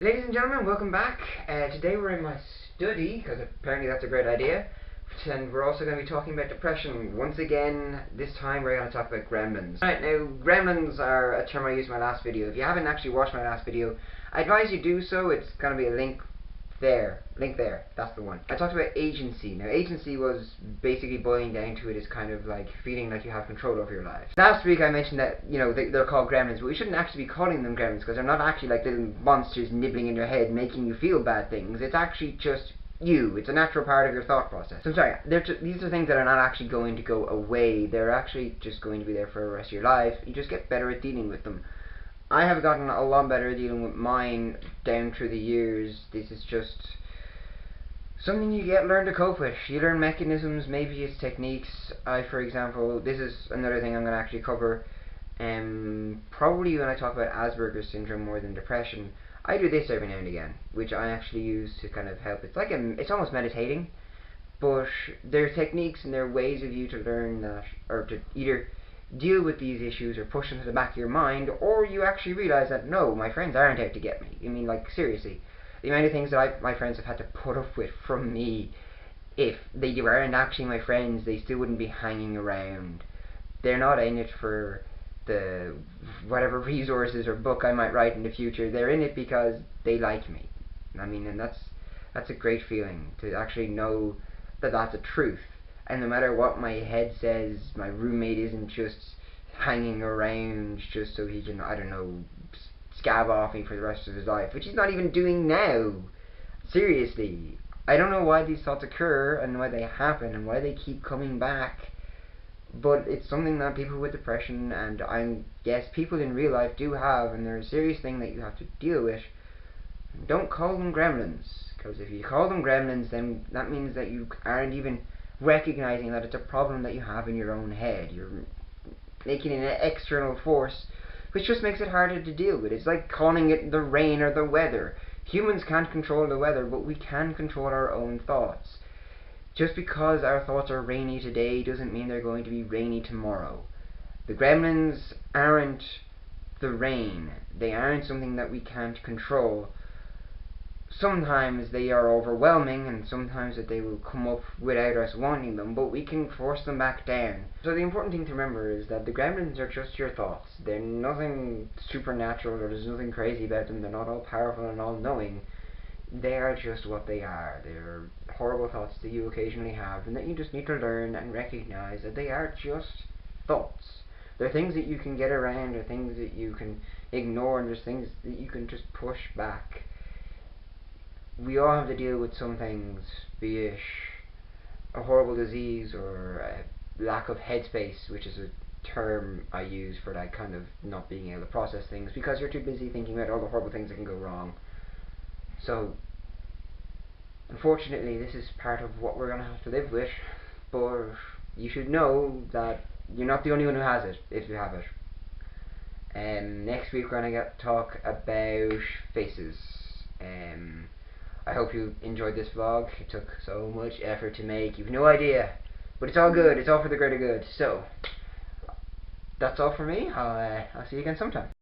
Ladies and gentlemen, welcome back. Today we're in my study, because apparently that's a great idea. And we're also going to be talking about depression. Once again, this time we're going to talk about gremlins. Right, now, gremlins are a term I used in my last video. If you haven't actually watched my last video, I advise you do so. It's going to be a link there, that's the one. I talked about agency. Now, agency was basically boiling down to it as kind of like feeling like you have control over your life. Last week I mentioned that, you know, they're called gremlins, but we shouldn't actually be calling them gremlins because they're not actually like little monsters nibbling in your head making you feel bad things. It's actually just you. It's a natural part of your thought process. So I'm sorry, these are things that are not actually going to go away. They're actually just going to be there for the rest of your life. You just get better at dealing with them. I have gotten a lot better at dealing with mine down through the years. This is just something you learn to cope with. You learn mechanisms, maybe it's techniques. For example, this is another thing I'm going to actually cover. Probably when I talk about Asperger's syndrome more than depression, I do this every now and again, which I actually use to kind of help. It's like it's almost meditating, but there are techniques and there are ways of you to learn that, or to either deal with these issues or push them to the back of your mind, or you actually realize that no, my friends aren't out to get me. I mean, like, seriously, the amount of things that my friends have had to put up with from me, if they weren't actually my friends, they still wouldn't be hanging around. They're not in it for the whatever resources or book I might write in the future. They're in it because they like me. I mean, and that's a great feeling to actually know that that's a truth. And no matter what my head says, my roommate isn't just hanging around just so he can, I don't know, scab off me for the rest of his life, which he's not even doing now. Seriously, I don't know why these thoughts occur and why they happen and why they keep coming back, but it's something that people with depression and I guess people in real life do have, and they're a serious thing that you have to deal with. Don't call them gremlins, because if you call them gremlins, then that means that you aren't even recognizing that it's a problem that you have in your own head. You're making it an external force, which just makes it harder to deal with. It's like calling it the rain or the weather. Humans can't control the weather, but we can control our own thoughts. Just because our thoughts are rainy today doesn't mean they're going to be rainy tomorrow. The gremlins aren't the rain. They aren't something that we can't control. Sometimes they are overwhelming, and sometimes that they will come up without us wanting them, but we can force them back down. So the important thing to remember is that the gremlins are just your thoughts. They're nothing supernatural, or there's nothing crazy about them. They're not all powerful and all knowing. They are just what they are. They're horrible thoughts that you occasionally have, and that you just need to learn and recognize that they are just thoughts. They're things that you can get around, they're things that you can ignore, and there's things that you can just push back. We all have to deal with some things, be it a horrible disease or a lack of headspace, which is a term I use for that kind of not being able to process things because you're too busy thinking about all the horrible things that can go wrong. So, unfortunately, this is part of what we're going to have to live with, but you should know that you're not the only one who has it, if you have it. Next week we're going to talk about faces. I hope you enjoyed this vlog. It took so much effort to make. You've no idea. But it's all good. It's all for the greater good. So, that's all for me. I'll see you again sometime.